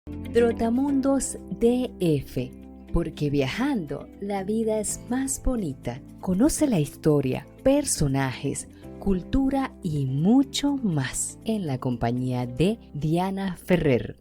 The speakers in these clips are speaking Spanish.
Trotamundos DF, porque viajando la vida es más bonita. Conoce la historia, personajes, cultura y mucho más en la compañía de Diana Ferrer.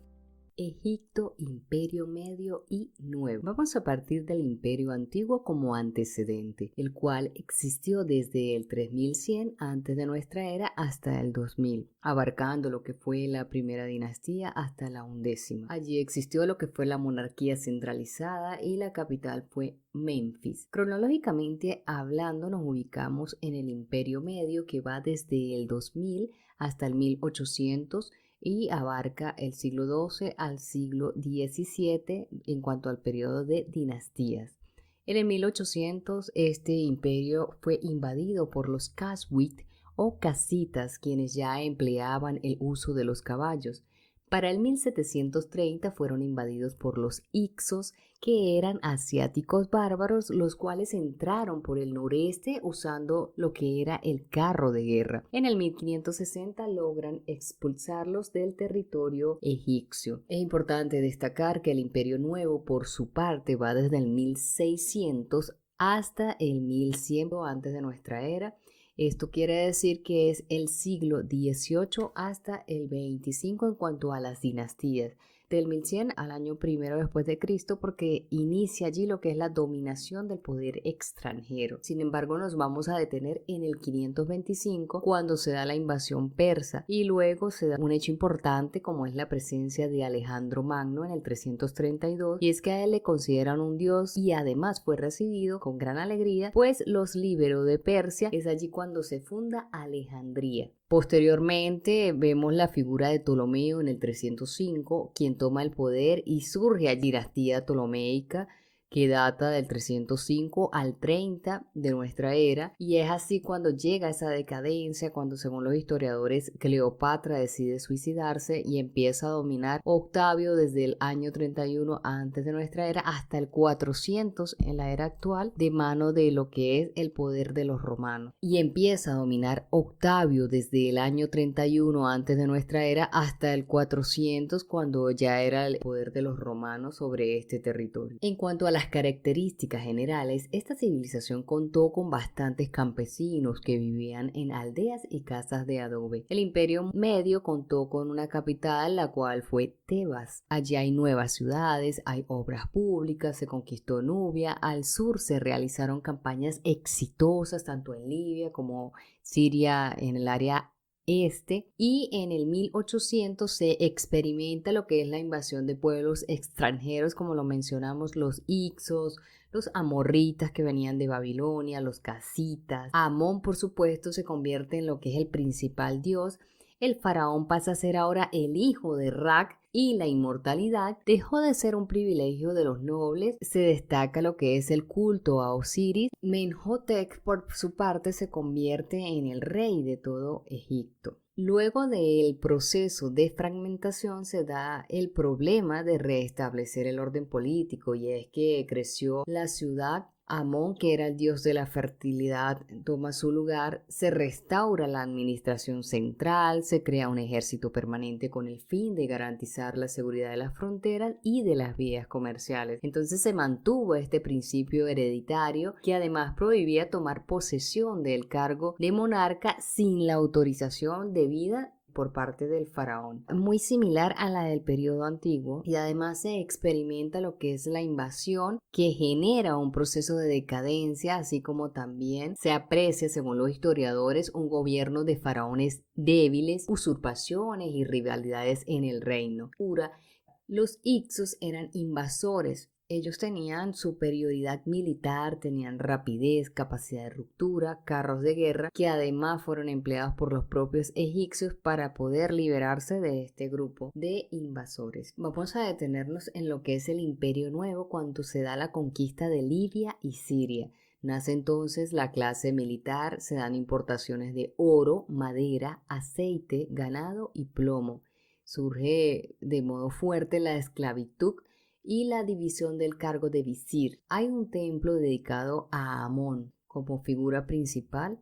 Egipto, Imperio Medio y Nuevo. Vamos a partir del Imperio Antiguo como antecedente, el cual existió desde el 3100 antes de nuestra era hasta el 2000, abarcando lo que fue la primera dinastía hasta la 11ª. Allí existió lo que fue la monarquía centralizada y la capital fue Memphis. Cronológicamente hablando, nos ubicamos en el Imperio Medio, que va desde el 2000 hasta el 1800 y abarca el siglo XII al siglo XVII en cuanto al periodo de dinastías. En el 1800 este imperio fue invadido por los Kaswit o casitas, quienes ya empleaban el uso de los caballos. Para el 1730 fueron invadidos por los Hicsos, que eran asiáticos bárbaros, los cuales entraron por el noreste usando lo que era el carro de guerra. En el 1560 logran expulsarlos del territorio egipcio. Es importante destacar que el Imperio Nuevo, por su parte, va desde el 1600 hasta el 1100 antes de nuestra era. Esto quiere decir que es el siglo XVIII hasta el 25 en cuanto a las dinastías, del 1100 al año primero después de Cristo, porque inicia allí lo que es la dominación del poder extranjero. Sin embargo, nos vamos a detener en el 525 cuando se da la invasión persa, y luego se da un hecho importante como es la presencia de Alejandro Magno en el 332, y es que a él le consideran un dios y además fue recibido con gran alegría, pues los liberó de Persia. Es allí cuando se funda Alejandría. Posteriormente vemos la figura de Ptolomeo en el 305, quien toma el poder y surge la dinastía ptolomeica, que data del 305 al 30 de nuestra era, y es así cuando llega esa decadencia, cuando según los historiadores Cleopatra decide suicidarse y empieza a dominar Octavio desde el año 31 antes de nuestra era hasta el 400 en la era actual, de mano de lo que es el poder de los romanos, y empieza a dominar Octavio desde el año 31 antes de nuestra era hasta el 400, cuando ya era el poder de los romanos sobre este territorio. En cuanto a las características generales, esta civilización contó con bastantes campesinos que vivían en aldeas y casas de adobe. El Imperio Medio contó con una capital, la cual fue Tebas. Allí hay nuevas ciudades, hay obras públicas, se conquistó Nubia, al sur se realizaron campañas exitosas tanto en Libia como Siria en el área y en el 1800 se experimenta lo que es la invasión de pueblos extranjeros, como lo mencionamos, los Hicsos, los amorritas que venían de Babilonia, los casitas. Amón, por supuesto, se convierte en lo que es el principal dios. El faraón pasa a ser ahora el hijo de Ra, y la inmortalidad dejó de ser un privilegio de los nobles. Se destaca lo que es el culto a Osiris. Menhotep, por su parte, se convierte en el rey de todo Egipto. Luego del proceso de fragmentación se da el problema de restablecer el orden político, y es que creció la ciudad. Amón, que era el dios de la fertilidad, toma su lugar, se restaura la administración central, se crea un ejército permanente con el fin de garantizar la seguridad de las fronteras y de las vías comerciales. Entonces se mantuvo este principio hereditario, que además prohibía tomar posesión del cargo de monarca sin la autorización debida por parte del faraón, muy similar a la del periodo antiguo, y además se experimenta lo que es la invasión, que genera un proceso de decadencia, así como también se aprecia, según los historiadores, un gobierno de faraones débiles, usurpaciones y rivalidades en el reino. Los Hicsos eran invasores. Ellos tenían superioridad militar, tenían rapidez, capacidad de ruptura, carros de guerra, que además fueron empleados por los propios egipcios para poder liberarse de este grupo de invasores. Vamos a detenernos en lo que es el Imperio Nuevo cuando se da la conquista de Libia y Siria. Nace entonces la clase militar, se dan importaciones de oro, madera, aceite, ganado y plomo. Surge de modo fuerte la esclavitud y la división del cargo de visir. Hay un templo dedicado a Amón como figura principal.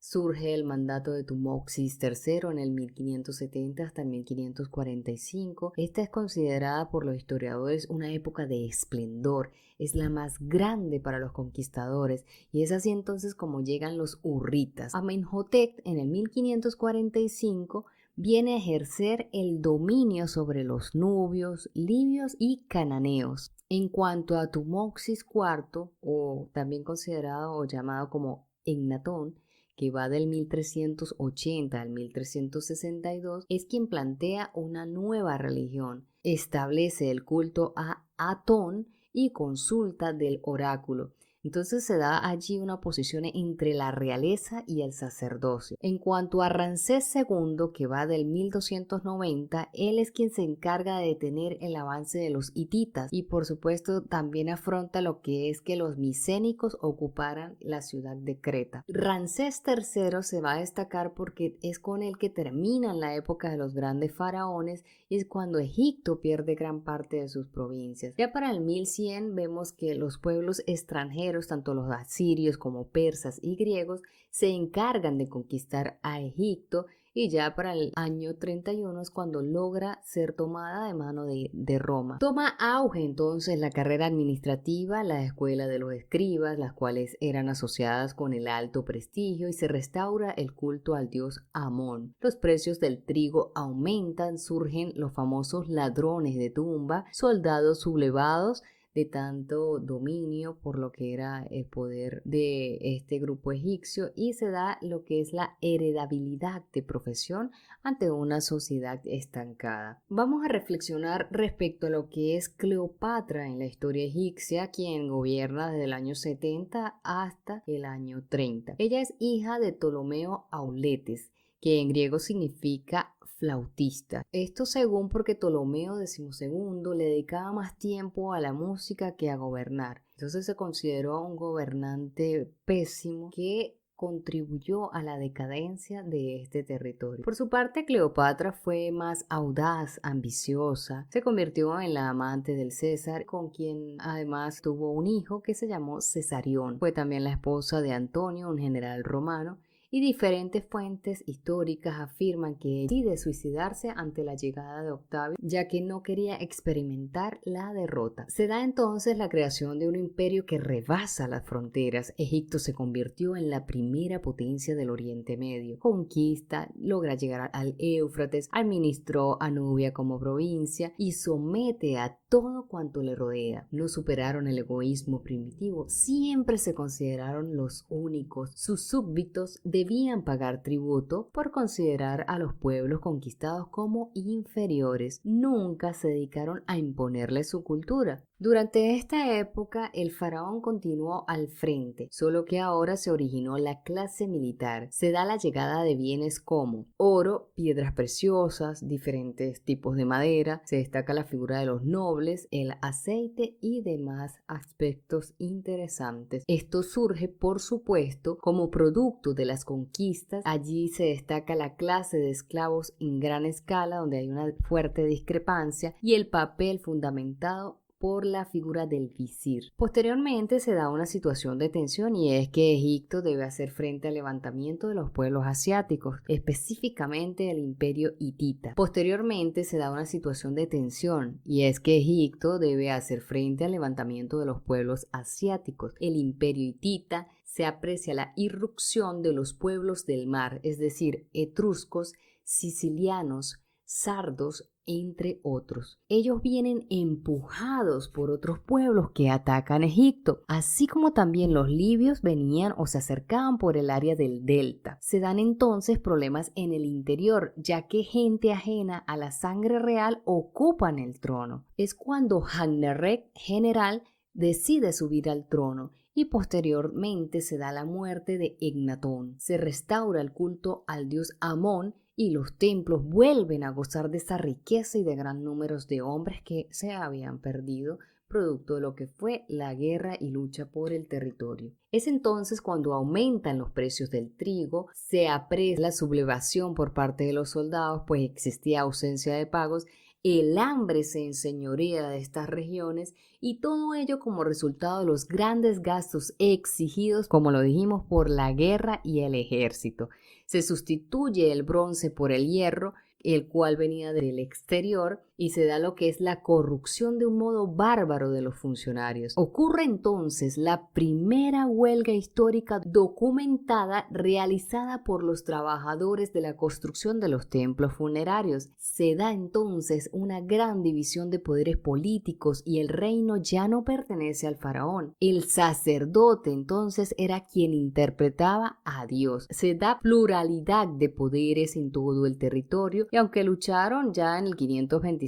Surge el mandato de Tumosis III en el 1570 hasta el 1545. Esta es considerada por los historiadores una época de esplendor, es la más grande para los conquistadores y es así entonces como llegan los hurritas. Amenhotep en el 1545 viene a ejercer el dominio sobre los nubios, libios y cananeos. En cuanto a Tumosis IV, o también considerado o llamado como Ennatón, que va del 1380 al 1362, es quien plantea una nueva religión, establece el culto a Atón y consulta del oráculo. Entonces se da allí una oposición entre la realeza y el sacerdocio. En cuanto a Ramsés II, que va del 1290, él es quien se encarga de detener el avance de los hititas y por supuesto también afronta lo que es que los micénicos ocuparan la ciudad de Creta. Ramsés III se va a destacar porque es con el que termina la época de los grandes faraones y es cuando Egipto pierde gran parte de sus provincias. Ya para el 1100 vemos que los pueblos extranjeros, tanto los asirios como persas y griegos, se encargan de conquistar a Egipto y ya para el año 31 es cuando logra ser tomada de mano de Roma. Toma auge entonces la carrera administrativa, la escuela de los escribas, las cuales eran asociadas con el alto prestigio y se restaura el culto al dios Amón. Los precios del trigo aumentan, surgen los famosos ladrones de tumba, soldados sublevados de tanto dominio por lo que era el poder de este grupo egipcio y se da lo que es la heredabilidad de profesión ante una sociedad estancada. Vamos a reflexionar respecto a lo que es Cleopatra en la historia egipcia, quien gobierna desde el año 70 hasta el año 30. Ella es hija de Ptolomeo Auletes, que en griego significa flautista. Esto según porque Ptolomeo XII le dedicaba más tiempo a la música que a gobernar. Entonces se consideró un gobernante pésimo que contribuyó a la decadencia de este territorio. Por su parte, Cleopatra fue más audaz, ambiciosa, se convirtió en la amante del César, con quien además tuvo un hijo que se llamó Cesarión. Fue también la esposa de Antonio, un general romano, y diferentes fuentes históricas afirman que decide suicidarse ante la llegada de Octavio, ya que no quería experimentar la derrota. Se da entonces la creación de un imperio que rebasa las fronteras. Egipto se convirtió en la primera potencia del Oriente Medio. Conquista, logra llegar al Éufrates, administró a Nubia como provincia y somete a todo cuanto le rodea. No superaron el egoísmo primitivo, siempre se consideraron los únicos. Sus súbditos debían pagar tributo por considerar a los pueblos conquistados como inferiores. Nunca se dedicaron a imponerles su cultura. Durante esta época el faraón continuó al frente, solo que ahora se originó la clase militar. Se da la llegada de bienes como oro, piedras preciosas, diferentes tipos de madera, se destaca la figura de los nobles, el aceite y demás aspectos interesantes. Esto surge, por supuesto, como producto de las conquistas. Allí se destaca la clase de esclavos en gran escala, donde hay una fuerte discrepancia, y el papel fundamentado por la figura del visir. Posteriormente se da una situación de tensión y es que Egipto debe hacer frente al levantamiento de los pueblos asiáticos, específicamente el imperio hitita. Posteriormente se da una situación de tensión y es que Egipto debe hacer frente al levantamiento de los pueblos asiáticos. El imperio hitita se aprecia la irrupción de los pueblos del mar, es decir, etruscos, sicilianos, sardos, entre otros. Ellos vienen empujados por otros pueblos que atacan Egipto, así como también los libios venían o se acercaban por el área del delta. Se dan entonces problemas en el interior, ya que gente ajena a la sangre real ocupan el trono. Es cuando Hannerek, general, decide subir al trono y posteriormente se da la muerte de Ennatón. Se restaura el culto al dios Amón y los templos vuelven a gozar de esa riqueza y de gran número de hombres que se habían perdido producto de lo que fue la guerra y lucha por el territorio. Es entonces cuando aumentan los precios del trigo, se aprecia la sublevación por parte de los soldados, pues existía ausencia de pagos El hambre se enseñorea de estas regiones y todo ello como resultado de los grandes gastos exigidos, como lo dijimos, por la guerra y el ejército. Se sustituye el bronce por el hierro, el cual venía del exterior, y se da lo que es la corrupción de un modo bárbaro de los funcionarios. Ocurre entonces la primera huelga histórica documentada realizada por los trabajadores de la construcción de los templos funerarios. Se da entonces una gran división de poderes políticos y el reino ya no pertenece al faraón. El sacerdote entonces era quien interpretaba a Dios. Se da pluralidad de poderes en todo el territorio y aunque lucharon ya en el 525,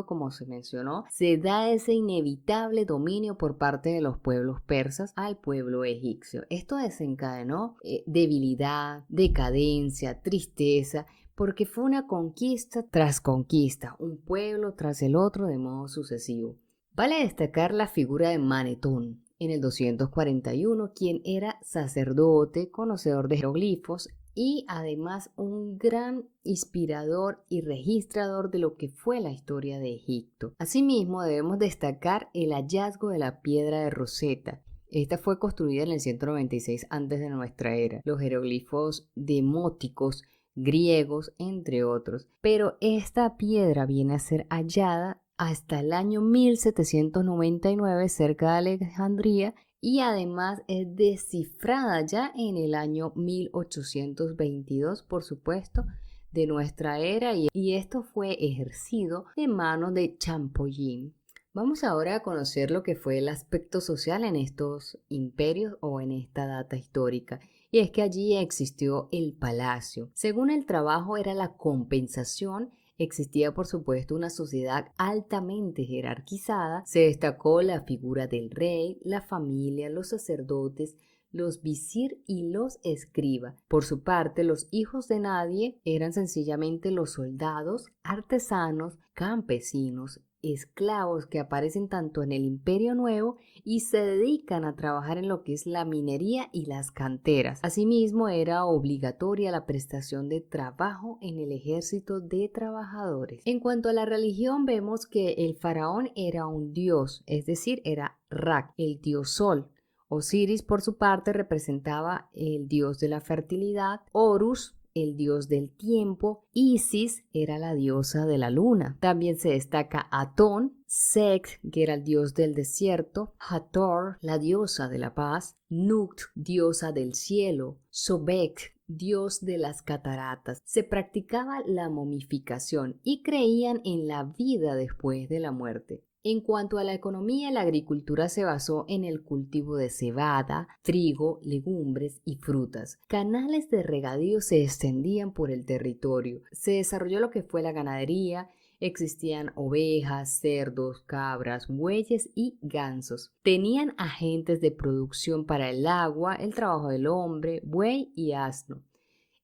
como se mencionó, se da ese inevitable dominio por parte de los pueblos persas al pueblo egipcio. Esto desencadenó debilidad, decadencia, tristeza, porque fue una conquista tras conquista, un pueblo tras el otro de modo sucesivo. Vale destacar la figura de Manetón en el 241, quien era sacerdote, conocedor de jeroglifos y además un gran inspirador y registrador de lo que fue la historia de Egipto. Asimismo, debemos destacar el hallazgo de la piedra de Rosetta. Esta fue construida en el 196 antes de nuestra era. Los jeroglifos demóticos griegos, entre otros. Pero esta piedra viene a ser hallada hasta el año 1799 cerca de Alejandría y además es descifrada ya en el año 1822, por supuesto, de nuestra era, y esto fue ejercido de manos de Champollion. Vamos ahora a conocer lo que fue el aspecto social en estos imperios o en esta data histórica. Y es que allí existió el palacio. Según el trabajo era la compensación. Existía, por supuesto, una sociedad altamente jerarquizada. Se destacó la figura del rey, la familia, los sacerdotes, los visir y los escriba. Por su parte, los hijos de nadie eran sencillamente los soldados, artesanos, campesinos, esclavos que aparecen tanto en el Imperio Nuevo y se dedican a trabajar en lo que es la minería y las canteras. Asimismo, era obligatoria la prestación de trabajo en el ejército de trabajadores. En cuanto a la religión, vemos que el faraón era un dios, es decir, era Ra, el dios sol. Osiris, por su parte, representaba el dios de la fertilidad, Horus, el dios del tiempo, Isis era la diosa de la luna. También se destaca Atón, Set, que era el dios del desierto, Hathor, la diosa de la paz, Nut, diosa del cielo, Sobek, dios de las cataratas. Se practicaba la momificación y creían en la vida después de la muerte. En cuanto a la economía, la agricultura se basó en el cultivo de cebada, trigo, legumbres y frutas. Canales de regadío se extendían por el territorio. Se desarrolló lo que fue la ganadería. Existían ovejas, cerdos, cabras, bueyes y gansos. Tenían agentes de producción para el agua, el trabajo del hombre, buey y asno.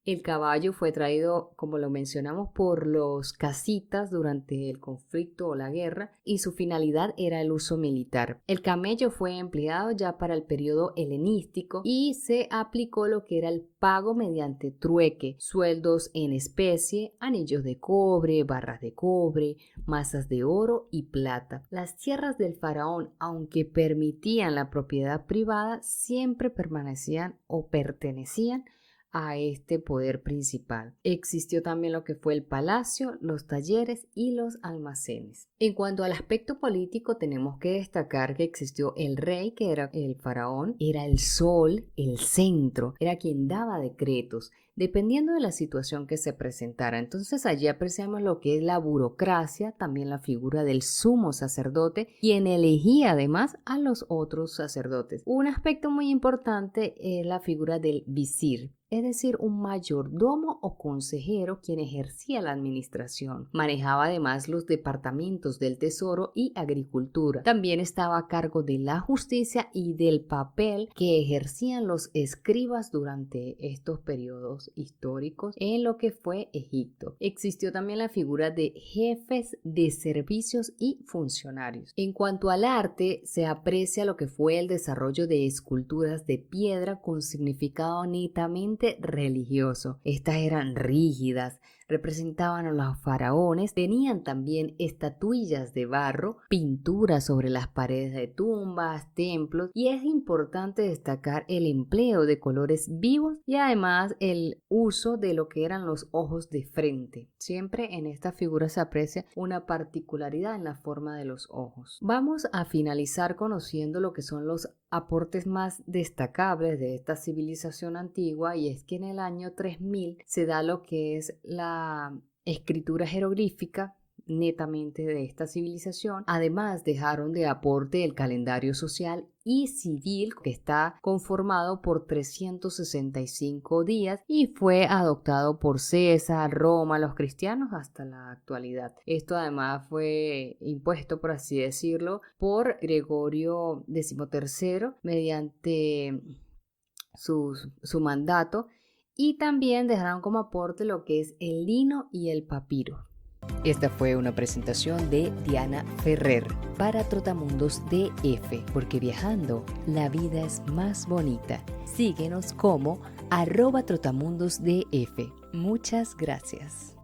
El caballo fue traído, como lo mencionamos, por los casitas durante el conflicto o la guerra y su finalidad era el uso militar. El camello fue empleado ya para el periodo helenístico y se aplicó lo que era el pago mediante trueque, sueldos en especie, anillos de cobre, barras de cobre, masas de oro y plata. Las tierras del faraón, aunque permitían la propiedad privada, siempre permanecían o pertenecían a este poder principal. Existió también lo que fue el palacio, los talleres y los almacenes. En cuanto al aspecto político, tenemos que destacar que existió el rey, que era el faraón, era el sol, el centro, era quien daba decretos, dependiendo de la situación que se presentara. Entonces allí apreciamos lo que es la burocracia, también la figura del sumo sacerdote, quien elegía además a los otros sacerdotes. Un aspecto muy importante es la figura del visir, es decir, un mayordomo o consejero quien ejercía la administración. Manejaba además los departamentos del tesoro y agricultura. También estaba a cargo de la justicia y del papel que ejercían los escribas durante estos periodos históricos en lo que fue Egipto. Existió también la figura de jefes de servicios y funcionarios. En cuanto al arte, se aprecia lo que fue el desarrollo de esculturas de piedra con significado netamente religioso. Estas eran rígidas, representaban a los faraones, tenían también estatuillas de barro, pinturas sobre las paredes de tumbas, templos, y es importante destacar el empleo de colores vivos y además el uso de lo que eran los ojos de frente. Siempre en esta figura se aprecia una particularidad en la forma de los ojos. Vamos a finalizar conociendo lo que son los aportes más destacables de esta civilización antigua, y es que en el año 3000 se da lo que es la escritura jeroglífica netamente de esta civilización. Además dejaron de aporte el calendario social y civil, que está conformado por 365 días y fue adoptado por César, Roma, los cristianos hasta la actualidad. Esto además fue impuesto, por así decirlo, por Gregorio XIII mediante su mandato, y también dejaron como aporte lo que es el lino y el papiro. Esta fue una presentación de Diana Ferrer para Trotamundos DF, porque viajando la vida es más bonita. Síguenos como @trotamundosdf. Muchas gracias.